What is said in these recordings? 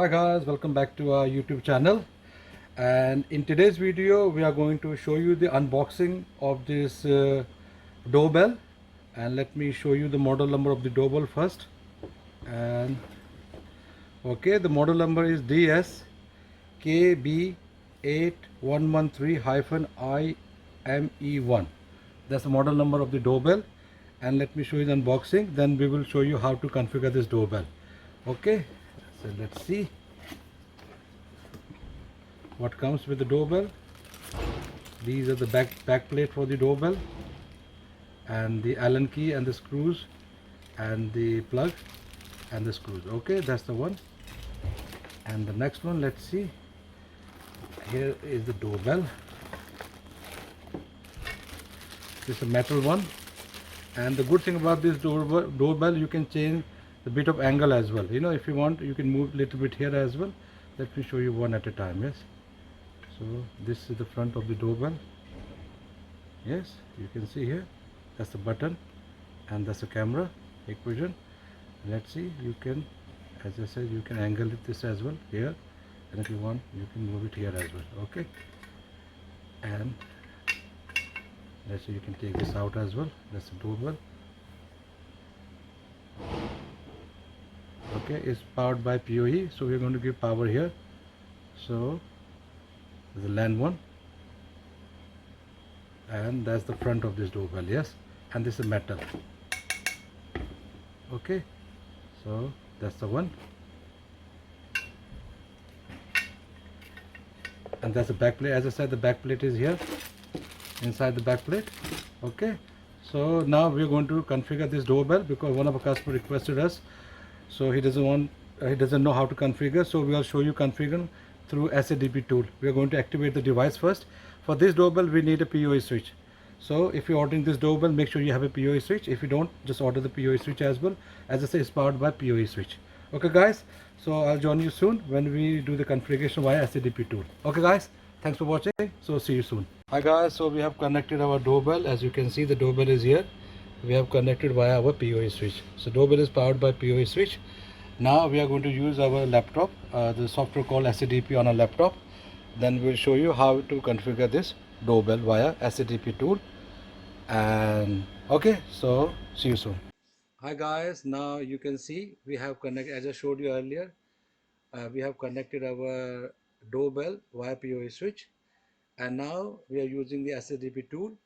Hi guys, welcome back to our YouTube channel, and in today's video we are going to show you the unboxing of this doorbell. And let me show you the model number of the doorbell first. And okay, the model number is DS-KB8113-IME1. That's the model number of the doorbell. And let me show you the unboxing, then we will show you how to configure this doorbell. Okay, so let's see what comes with the doorbell. These are the back plate for the doorbell, and the Allen key and the screws and the plug and the screws. Okay, that's the one. And the next one, let's see. Here is the doorbell. This is a metal one, and the good thing about this doorbell, you can change the bit of angle as well. If you want, you can move a little bit here as well. Let me show you one at a time. Yes, so this is the front of the doorbell. Yes, you can see here, that's the button, and that's the camera, Hikvision. Let's see, you can, as I said, you can angle it this as well here, and if you want, you can move it here as well. Okay, and let's see, you can take this out as well. That's the doorbell. Okay, it's powered by PoE, so we're going to give power here. So the LAN one, and that's the front of this doorbell. Yes, and this is metal. Okay, so that's the one, and that's the back plate. As I said, the back plate is here inside the back plate. Okay, so now we're going to configure this doorbell, because one of our customers requested us, so he doesn't know how to configure, so we'll show you configuring through SADP tool. We are going to activate the device first. For this doorbell we need a PoE switch, so if you're ordering this doorbell, make sure you have a PoE switch. If you don't, just order the PoE switch as well. As I say, it's powered by PoE switch. Okay guys, so I'll join you soon when we do the configuration via SADP tool. Okay guys, thanks for watching, so see you soon. Hi guys, so we have connected our doorbell. As you can see, the doorbell is here. We have connected via our PoE switch. So doorbell is powered by PoE switch. Now we are going to use our laptop, the software called SADP on a laptop. Then we'll show you how to configure this doorbell via SADP tool. And okay, so see you soon. Hi guys, now you can see we have connected, as I showed you earlier, we have connected our doorbell via PoE switch, and now we are using the SSDP tool.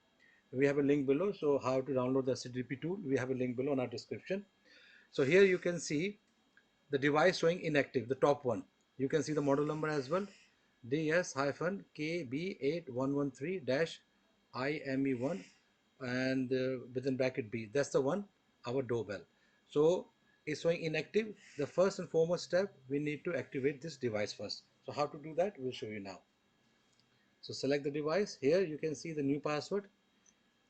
We have a link below, so how to download the SSDP tool, we have a link below in our description. So here you can see the device showing inactive, the top one. You can see the model number as well, DS-KB8113-IME1, and within bracket B, that's the one, our doorbell. So it's showing inactive. The first and foremost step, we need to activate this device first. So how to do that, we'll show you now. So select the device. Here you can see the new password.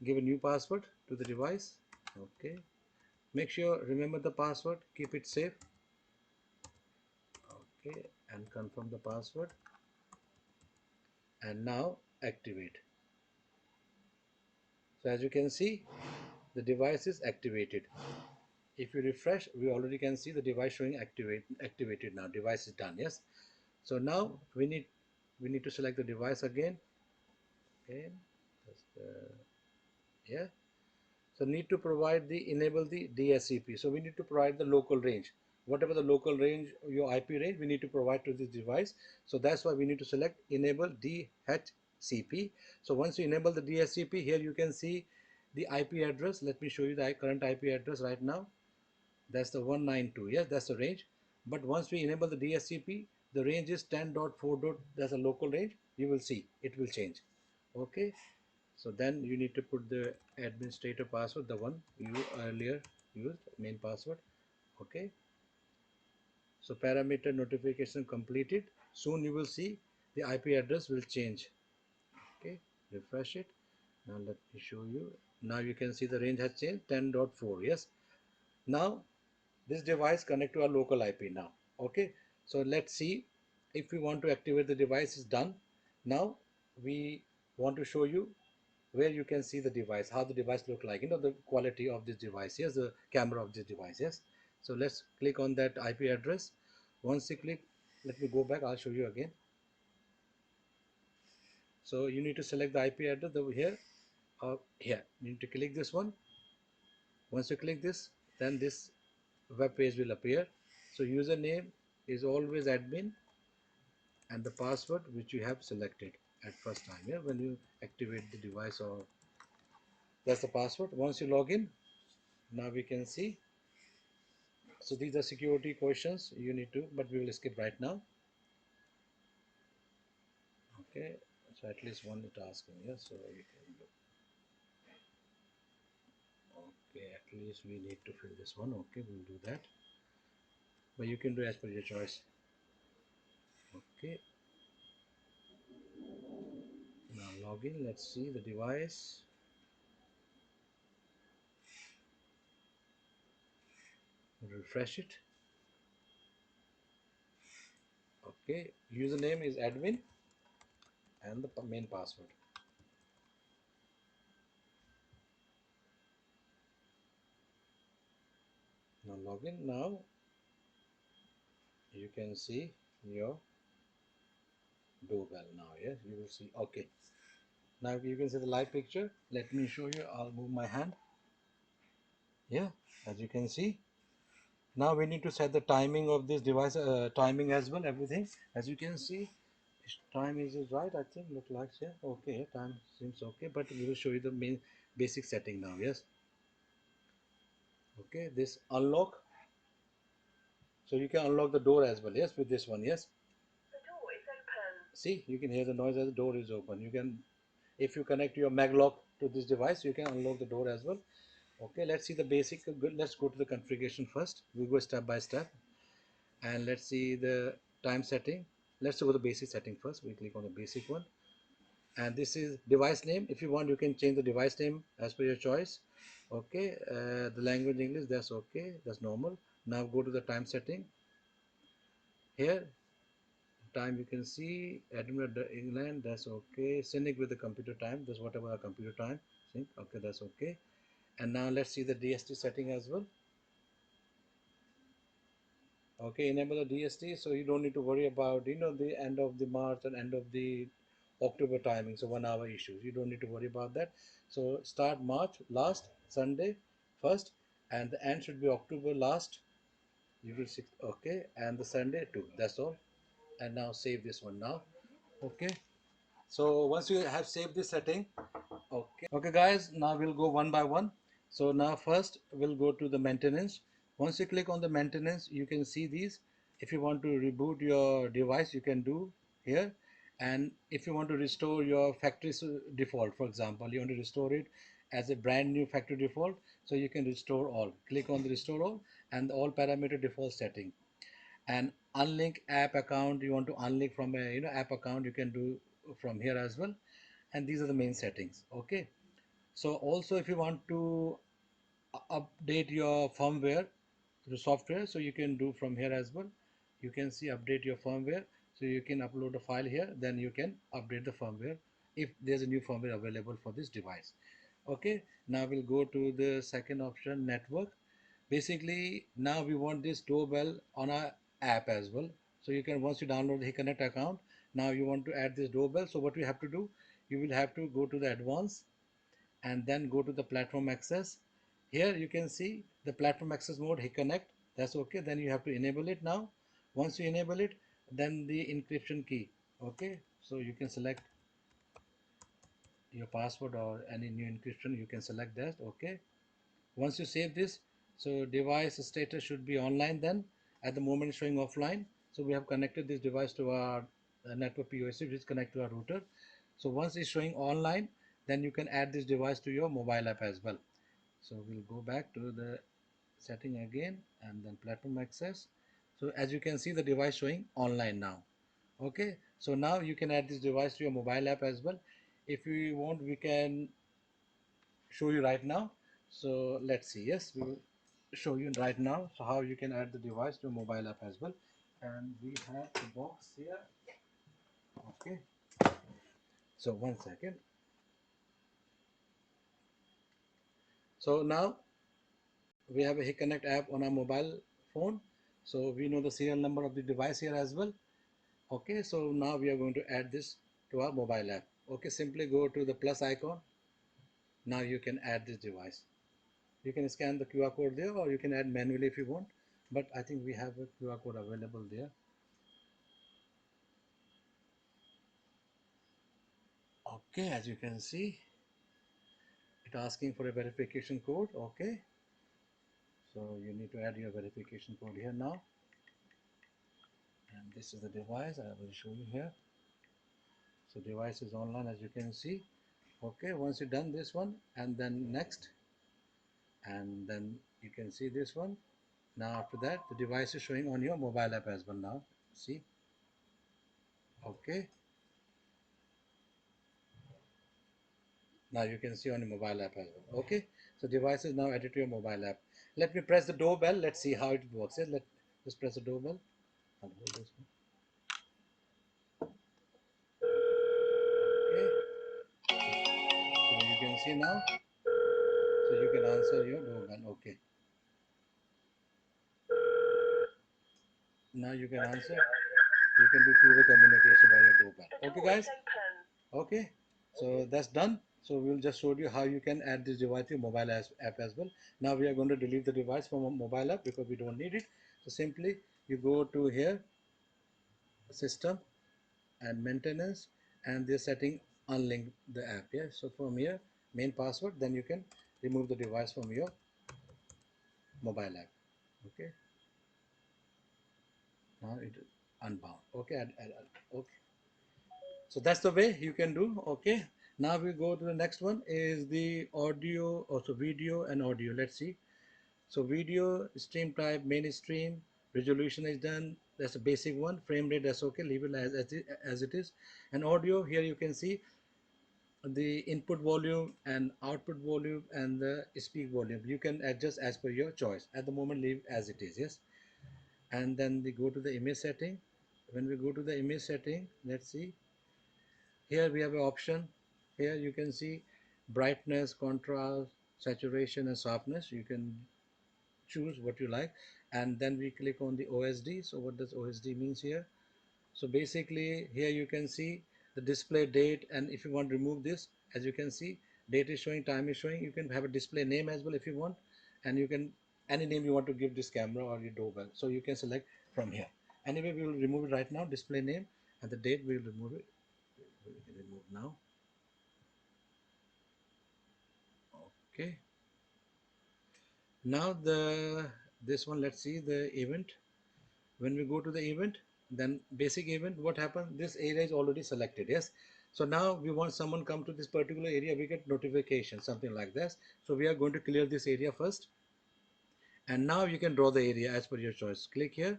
Give a new password to the device. Okay, make sure remember the password, keep it safe. Okay, and confirm the password, and now activate. So as you can see, the device is activated. If you refresh, we already can see the device showing activated now. Device is done. Yes, so now we need to select the device again. Just, yeah, so need to provide the enable the DSCP. So we need to provide the local range, whatever the local range, your IP range, we need to provide to this device. So that's why we need to select enable DHCP. So once you enable the DHCP, here you can see the IP address. Let me show you the current IP address right now. That's the 192. Yes, that's the range. But once we enable the DHCP, the range is 10.4. That's a local range. You will see it will change. Okay, so then you need to put the administrator password, the one you earlier used, main password. Okay, so parameter notification completed. Soon you will see the IP address will change. Okay, refresh it. Now let me show you. Now you can see the range has changed, 10.4. Yes, now this device connect to our local IP now. Okay, so let's see if we want to activate the device. Is done. Now we want to show you where you can see the device, how the device look like, the quality of this device. Yes, the camera of this device. Yes, so let's click on that IP address. Once you click, let me go back, I'll show you again. So you need to select the IP address over here, here you need to click this one. Once you click this, then this web page will appear. So username is always admin, and the password which you have selected at first time, yeah, when you activate the device, or that's the password. Once you log in, now we can see. So these are security questions you need to, but we will skip right now. Okay, so at least one is asking, yeah, so you can look. Okay, at least we need to fill this one. Okay, we'll do that, but you can do as per your choice. Okay, now log in. Let's see the device. Refresh it. Okay, username is admin and the main password. Now log in. Now you can see your doorbell now. Yes, you will see. Okay, now you can see the live picture. Let me show you. I'll move my hand. Yeah, as you can see. Now we need to set the timing of this device, timing as well, everything. As you can see, time is right, I think, look like, yeah, okay, time seems okay, but we will show you the main basic setting now, yes. Okay, this unlock, so you can unlock the door as well, yes, with this one, yes. The door is open. See, you can hear the noise as the door is open. You can, if you connect your maglock to this device, you can unlock the door as well. Okay, let's see the basic, let's go to the configuration first. We'll go step by step. And let's see the time setting. Let's go to the basic setting first. We click on the basic one, and this is device name. If you want, you can change the device name as per your choice. Okay, the language English, that's okay, that's normal. Now go to the time setting. Here time you can see admin England, that's okay. Sync with the computer time, that's whatever our computer time sync. Okay, that's okay. And now let's see the DST setting as well. Okay, enable the DST, so you don't need to worry about, you know, the end of the March and end of the October timing, so 1 hour issues. You don't need to worry about that. So start March last Sunday first, and the end should be October last. You will see, okay, and the Sunday too. That's all. And now save this one now. Okay. So once you have saved this setting, okay guys, now we'll go one by one. So now first we'll go to the maintenance. Once you click on the maintenance, you can see these. If you want to reboot your device, you can do here. And if you want to restore your factory default, for example, you want to restore it as a brand new factory default, so you can restore all. Click on the restore all and all parameter default setting. And unlink app account, you want to unlink from a, you know, app account, you can do from here as well. And these are the main settings. Okay, so also if you want to update your firmware through software, so you can do from here as well. You can see update your firmware, so you can upload a file here, then you can update the firmware if there's a new firmware available for this device. Okay, now we'll go to the second option, network. Basically now we want this doorbell on our app as well. So you can, once you download the Hik-Connect account, now you want to add this doorbell. So what you have to do, you will have to go to the advanced and then go to the platform access. Here you can see the platform access mode, Hik-Connect, that's okay. Then you have to enable it now. Once you enable it, then the encryption key. Okay, so you can select your password or any new encryption, you can select that. Okay, once you save this, so device status should be online. Then at the moment it's showing offline, so we have connected this device to our network POC, which is connected to our router. So once it's showing online, then you can add this device to your mobile app as well. So we'll go back to the setting again and then platform access. So as you can see, the device showing online now. Okay, so now you can add this device to your mobile app as well. If you want, we can show you right now. So let's see. Yes, we will show you right now, so how you can add the device to a mobile app as well. And we have the box here. Okay, so 1 second. So now we have a Hik-Connect app on our mobile phone, so we know the serial number of the device here as well. Okay, so now we are going to add this to our mobile app. Okay, simply go to the plus icon. Now you can add this device. You can scan the QR code there, or you can add manually if you want, but I think we have a QR code available there. Okay, as you can see, it's asking for a verification code. Okay, so you need to add your verification code here now, and this is the device I will show you here. So device is online, as you can see. Okay, once you've done this one, and then next, and then you can see this one. Now after that, the device is showing on your mobile app as well now. See? Okay. Now you can see on your mobile app as well. Okay. So device is now added to your mobile app. Let me press the doorbell. Let's see how it works. Yes, let's press the doorbell. I'll hold this one. Okay. So you can see now. So you can answer your doorbell. Okay. Now you can answer. You can do two-way communication by your doorbell. Okay, guys. Okay, so that's done. So we'll just show you how you can add this device to your mobile app as well. Now we are going to delete the device from a mobile app because we don't need it. So simply you go to here, system and maintenance, and this setting unlink the app. Yeah, so from here, main password, then you can remove the device from your mobile app. Okay, now it unbound. Okay, okay. So that's the way you can do. Okay, now we go to the next one is the audio, also video and audio. Let's see. So video stream type mainstream, resolution is done, that's a basic one. Frame rate, that's okay, leave it as it is. And audio, here you can see the input volume and output volume and the speak volume. You can adjust as per your choice. At the moment, leave as it is. Yes. And then we go to the image setting. When we go to the image setting, let's see, here we have an option. Here you can see brightness, contrast, saturation and sharpness. You can choose what you like, and then we click on the OSD. So what does OSD means here? So basically here you can see the display date, and if you want to remove this, as you can see, date is showing, time is showing. You can have a display name as well if you want, and you can any name you want to give this camera or your doorbell, so you can select from here. Anyway, we will remove it right now, display name, and the date we will remove it. We can remove now. Okay, now the this one, let's see the event. When we go to the event, then basic event, what happened, this area is already selected. Yes, so now we want someone come to this particular area, we get notification, something like this. So we are going to clear this area first, and now you can draw the area as per your choice. Click here,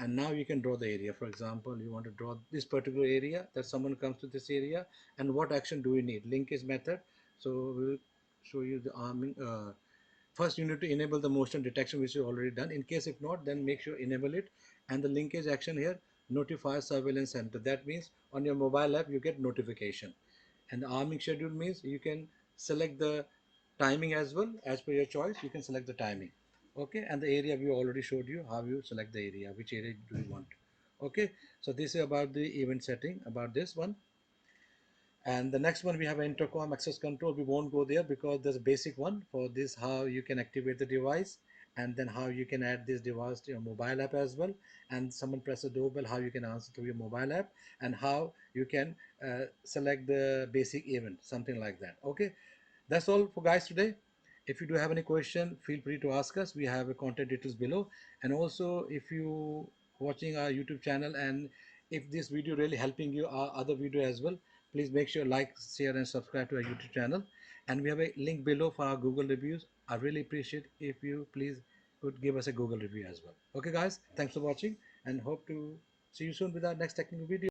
and now you can draw the area. For example, you want to draw this particular area, that someone comes to this area, and what action do we need? Linkage method. So we'll show you the arming. First you need to enable the motion detection, which is already done. In case if not, then make sure enable it. And the linkage action here, notify surveillance center. That means on your mobile app you get notification. And the arming schedule means you can select the timing as well. As per your choice, you can select the timing. Okay, and the area we already showed you how you select the area, which area do you want. Okay, so this is about the event setting, about this one. And the next one, we have intercom access control. We won't go there because there's a basic one for this, how you can activate the device, and then how you can add this device to your mobile app as well. And someone press the doorbell, how you can answer to your mobile app, and how you can select the basic event, something like that. Okay, that's all for guys today. If you do have any question, feel free to ask us. We have a contact details below. And also, if you watching our YouTube channel, and if this video really helping you, our other video as well, please make sure like, share and subscribe to our YouTube channel. And we have a link below for our Google reviews. I really appreciate if you please could give us a Google review as well. Okay guys, thanks for watching, and hope to see you soon with our next technical video.